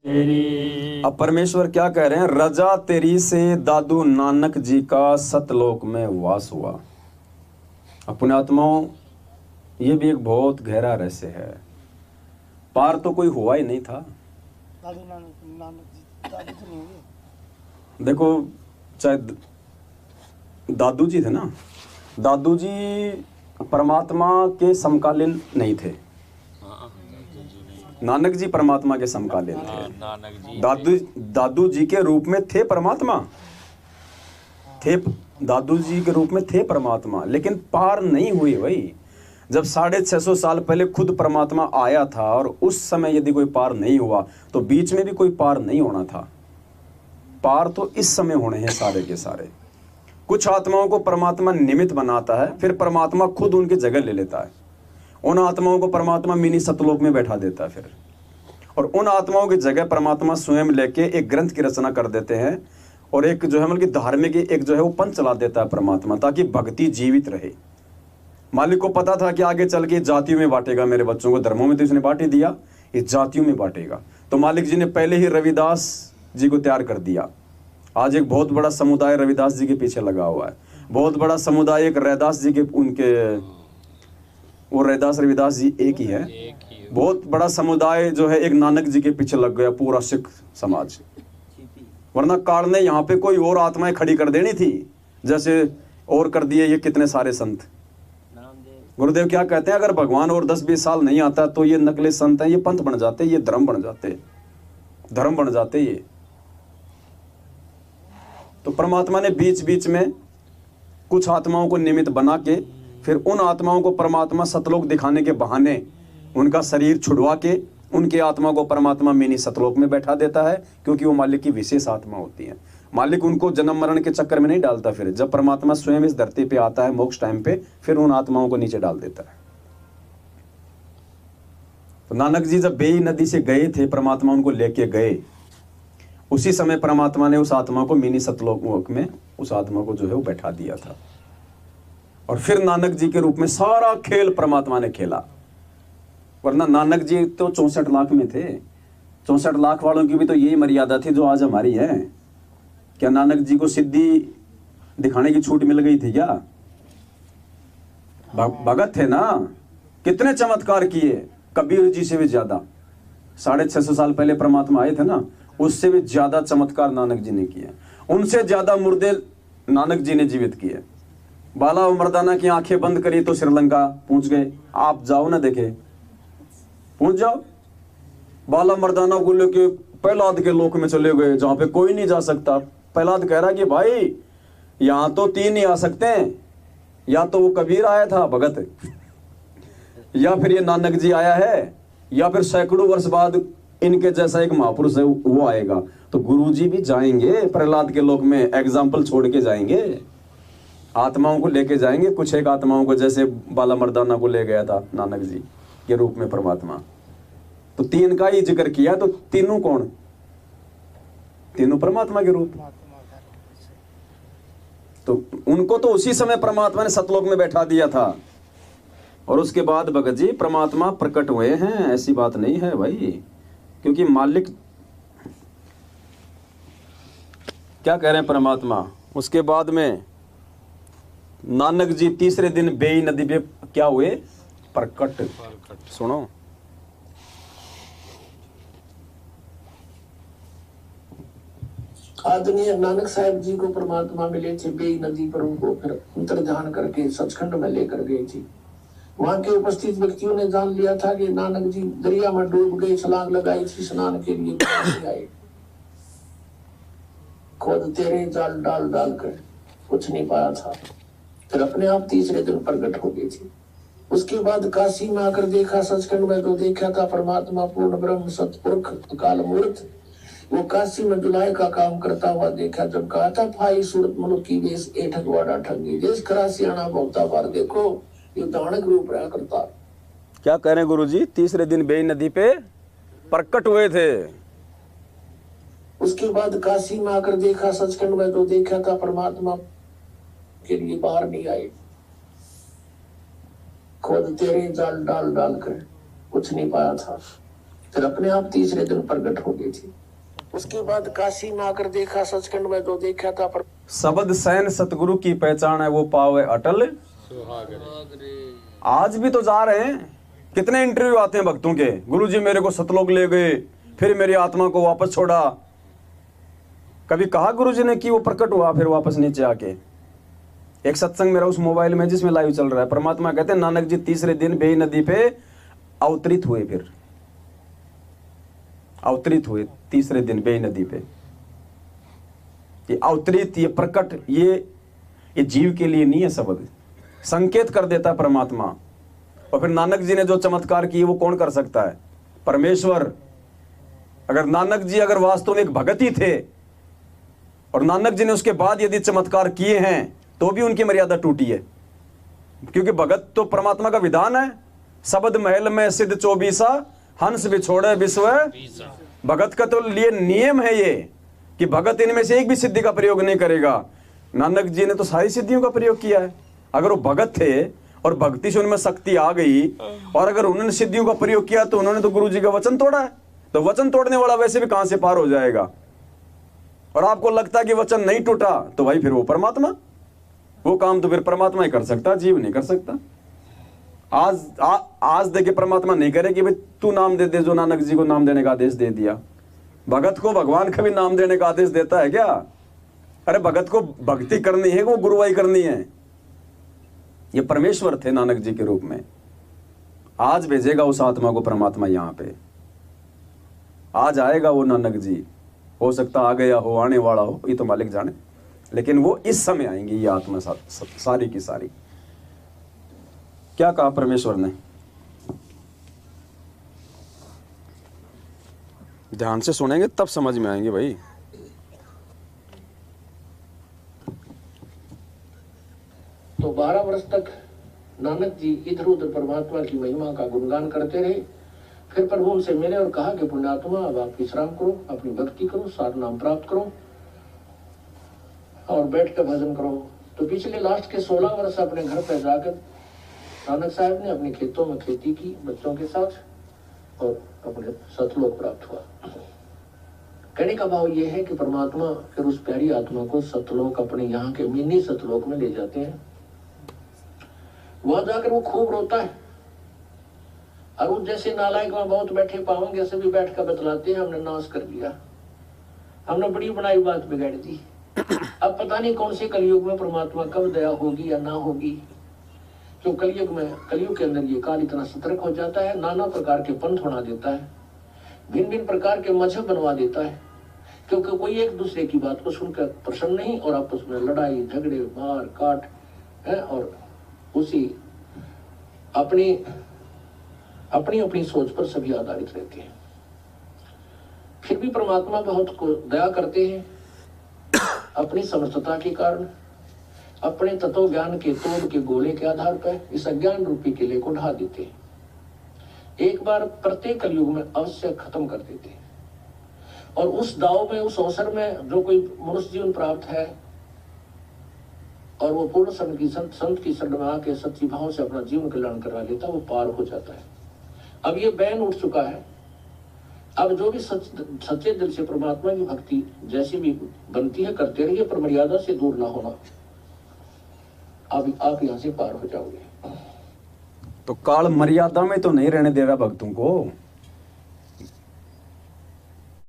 अब परमेश्वर क्या कह रहे हैं? रजा तेरी से दादू नानक जी का सतलोक में वास हुआ। अपने आत्माओं, ये भी एक बहुत गहरा रहस्य है। पार तो कोई हुआ ही नहीं था। दादू नानक जी दादू तो नहीं हुए। देखो, चाहे दादू जी थे ना, दादू जी परमात्मा के समकालीन नहीं थे। नानक जी परमात्मा के समकालीन थे। दादू जी के रूप में थे परमात्मा, थे दादू जी के रूप में थे परमात्मा, लेकिन पार नहीं हुई भाई। जब 650 साल पहले खुद परमात्मा आया था और उस समय यदि कोई पार नहीं हुआ तो बीच में भी कोई पार नहीं होना था। पार तो इस समय होने हैं सारे के सारे। कुछ आत्माओं को परमात्मा निमित्त बनाता है, फिर परमात्मा खुद उनकी जगह ले लेता है। उन आत्माओं को परमात्मा मिनी सतलोक में बैठा देता है फिर, और उन आत्माओं की जगह परमात्मा स्वयं लेके एक ग्रंथ की रचना कर देते हैं, और एक जो है मतलब कि धार्मिक एक जो है वो पंथ चला देता है परमात्मा, ताकि भक्ति जीवित रहे। मालिक को पता था कि आगे चल के जातियों में बांटेगा मेरे बच्चों को, धर्मों में तो इसने बांट ही दिया, ये जातियों में बांटेगा। तो मालिक जी ने पहले ही रविदास जी को तैयार कर दिया। आज एक बहुत बड़ा समुदाय रविदास जी के पीछे लगा हुआ है। बहुत बड़ा समुदाय एक रैदास जी के, उनके वो रैदास रविदास जी एक ही है। बहुत बड़ा समुदाय जो है एक नानक जी के पीछे लग गया, पूरा सिख समाज। वरना काल ने यहाँ पे कोई और आत्माएं खड़ी कर देनी थी, जैसे और कर दिए ये कितने सारे संत। गुरुदेव क्या कहते हैं? अगर भगवान और 10-20 साल नहीं आता तो ये नकली संत हैं, ये पंथ बन जाते, ये धर्म बन जाते, धर्म बन जाते ये। तो परमात्मा ने बीच बीच में कुछ आत्माओं को निमित्त बना के फिर उन आत्माओं को परमात्मा सतलोक दिखाने के बहाने उनका शरीर छुड़वा के उनके आत्मा को परमात्मा मिनी सतलोक में बैठा देता है, क्योंकि वो मालिक की विशेष आत्मा होती है। मालिक उनको जन्म मरण के चक्कर में नहीं डालता। फिर जब परमात्मा स्वयं इस धरती पे आता है मोक्ष टाइम पे, फिर उन आत्माओं को नीचे डाल देता है। तो नानक जी जब बेई नदी से गए थे, परमात्मा उनको लेके गए, उसी समय परमात्मा ने उस आत्मा को मिनी सतलोक में उस आत्मा को जो है वो बैठा दिया था। और फिर नानक जी के रूप में सारा खेल परमात्मा ने खेला। वरना नानक जी तो 64 लाख में थे। 64 लाख वालों की भी तो यही मर्यादा थी जो आज हमारी है। क्या नानक जी को सिद्धि दिखाने की छूट मिल गई थी क्या? भगत थे ना, कितने चमत्कार किए, कबीर जी से भी ज्यादा। 650 साल पहले परमात्मा आए थे ना, उससे भी ज्यादा चमत्कार नानक जी ने किए। उनसे ज्यादा मुर्दे नानक जी ने जीवित किए। बाला और मर्दाना की आंखें बंद करी तो श्रीलंका पहुंच गए। आप जाओ ना, देखे, पहुंच जाओ। बाला मर्दाना को लेके प्रहलाद के लोक में चले गए, जहां पे कोई नहीं जा सकता। प्रहलाद कह रहा कि भाई यहां तो 3 ही आ सकते हैं, या तो वो कबीर आया था भगत, या फिर ये नानक जी आया है, या फिर सैकड़ों वर्ष बाद इनके जैसा एक महापुरुष है वो आएगा। तो गुरु जी भी जाएंगे प्रहलाद के लोक में, एग्जाम्पल छोड़ के जाएंगे, आत्माओं को लेके जाएंगे। कुछ एक आत्माओं को, जैसे बाला मर्दाना को ले गया था नानक जी के रूप में परमात्मा। तो 3 का ही जिक्र किया, तो तीनों कौन? तीनों परमात्मा के रूप। तो उनको तो उसी समय परमात्मा ने सतलोक में बैठा दिया था। और उसके बाद भगत जी परमात्मा प्रकट हुए हैं, ऐसी बात नहीं है भाई। क्योंकि मालिक क्या कह रहे हैं परमात्मा, उसके बाद में नानक जी तीसरे दिन बेई नदी पे क्या हुए? प्रकट। सुनो, आदरणीय नानक साहब जी को परमात्मा मिले थे बेई नदी पर, उनको फिर अंतर्ध्यान करके सचखंड में लेकर गए थे। वहां के उपस्थित व्यक्तियों ने जान लिया था कि नानक जी दरिया में डूब गए, छलांग लगाई थी स्नान के लिए, आए खुद तेरे जाल डाल डाल कर कुछ नहीं पाया था। फिर अपने आप तीसरे दिन प्रकट हो गए थे। उसके बाद काशी में आकर देखा, सचखंड में तो देखा था परमात्मा पूर्ण ब्रह्म सतपुरुष अकाल मूर्त, वो काशी में दुलाई का काम करता हुआ देखा। जब कहा था फाई सूरत मुल्क की देश ए ठगवाड़ा ठगी देश खरा सियाना भोगता बार, देखो ये दानक रूप रहा करता। क्या कह रहे हैं गुरु जी? तीसरे दिन बेई नदी पे प्रकट हुए थे। उसके बाद काशी में आकर देखा, सचखंड में तो देखा था परमात्मा के लिए बाहर नहीं आए, खुद तेरे जाल डाल डाल कर कुछ नहीं पाया था। फिर अपने आप तीसरे दिन प्रकट हो गई थी। उसके बाद काशी में आकर देखा, सचखंड में जो देखा था पर शब्द सैन सतगुरु की पहचान है वो पावे अटल। आज भी तो जा रहे हैं, कितने इंटरव्यू आते हैं भक्तों के, गुरुजी मेरे को सतलोक ले गए, फिर मेरी आत्मा को वापस छोड़ा। कभी कहा गुरुजी ने कि वो प्रकट हुआ फिर वापस नीचे आके? एक सत्संग मेरा उस मोबाइल में जिसमें लाइव चल रहा है, परमात्मा कहते हैं नानक जी तीसरे दिन बेई नदी पे अवतरित हुए, फिर अवतरित हुए तीसरे दिन बेई नदी पे। ये अवतरित, ये प्रकट, ये जीव के लिए नहीं है शब्द, संकेत कर देता है परमात्मा। और फिर नानक जी ने जो चमत्कार किए वो कौन कर सकता है? परमेश्वर। अगर नानक जी अगर वास्तव में एक भगत ही थे और नानक जी ने उसके बाद यदि चमत्कार किए हैं तो भी उनकी मर्यादा टूटी है, क्योंकि भगत तो परमात्मा का विधान है। शब्द महल में सिद्ध 24 हंस बिछोड़े विश्व। भगत का तो लिए नियम है ये कि भगत इनमें से एक भी सिद्धि का प्रयोग नहीं करेगा। नानक जी ने तो सारी सिद्धियों का प्रयोग किया है। अगर वो भगत थे और भक्ति से उनमें शक्ति आ गई और अगर उन्होंने सिद्धियों का प्रयोग किया तो उन्होंने तो गुरु जी का वचन तोड़ा है, तो वचन तोड़ने वाला वैसे भी कहां से पार हो जाएगा? और आपको लगता है कि वचन नहीं टूटा तो भाई फिर वो परमात्मा, वो काम तो फिर परमात्मा ही कर सकता, जीव नहीं कर सकता। आज देखे परमात्मा नहीं करे कि भाई तू नाम दे दे, जो नानक जी को नाम देने का आदेश दे दिया। भगत को भगवान कभी नाम देने का आदेश देता है क्या? अरे भगत को भक्ति करनी है, वो गुरुवाई करनी है। ये परमेश्वर थे नानक जी के रूप में। आज भेजेगा उस आत्मा को परमात्मा यहाँ पे, आज आएगा वो नानक जी। हो सकता आ गया हो, आने वाला हो, ये तो मालिक जाने, लेकिन वो इस समय आएंगी ये आत्मा सारी की सारी। क्या कहा परमेश्वर ने? ध्यान से सुनेंगे तब समझ में आएंगे भाई। तो 12 वर्ष तक नानक जी इधर उधर परमात्मा की महिमा का गुणगान करते रहे। फिर प्रभु उनसे मिले और कहा कि पुण्यात्मा अब आप विश्राम करो, अपनी भक्ति करो, सार नाम प्राप्त करो और बैठ कर भजन करो। तो पिछले लास्ट के 16 वर्ष अपने घर पर जाकर नानक साहब ने अपने खेतों में खेती की बच्चों के साथ और अपने सतलोक प्राप्त हुआ। कहने का भाव यह है कि परमात्मा फिर उस प्यारी आत्मा को सतलोक, अपने यहाँ के मिनी सतलोक में ले जाते हैं। वहां जाकर वो खूब रोता है और उस जैसे नालायक वहां बहुत बैठे पाओगे, सभी बैठ कर बतलाते हैं हमने नाश कर दिया, हमने बड़ी बनाई बात बिगाड़ दी। अब पता नहीं कौन से कलयुग में परमात्मा कब दया होगी या ना होगी। जो कलयुग के अंदर ये काल इतना सतर्क हो जाता है, नाना प्रकार के पंथ बना देता है, भिन्न भिन्न प्रकार के मजहब बनवा देता है, क्योंकि कोई एक दूसरे की बात को सुनकर प्रसन्न नहीं और आपस में लड़ाई झगड़े मार काट है और उसी अपनी अपनी सोच पर सभी आधारित रहते हैं। फिर भी परमात्मा बहुत को दया करते हैं अपनी समर्थता के कारण, अपने तत्व ज्ञान के तोड़ के गोले के आधार पर इस अज्ञान रूपी किले को ढा देते हैं। एक बार प्रत्येक कलयुग में अवश्य खत्म कर देते हैं और उस दाव में, उस अवसर में जो कोई मनुष्य जीवन प्राप्त है और वो पूर्ण संत की शरण में आके सच्ची भाव से अपना जीवन कल्याण करवा लेता, वो पार हो जाता है। अब ये बैन उठ चुका है। अब जो भी सच्चे दिल से परमात्मा की भक्ति जैसी भी बनती है करते रहिए, पर मर्यादा से दूर ना होना। अब आप यहाँ से पार हो जाओगे। तो काल मर्यादा में तो नहीं रहने दे रहा भक्तों को।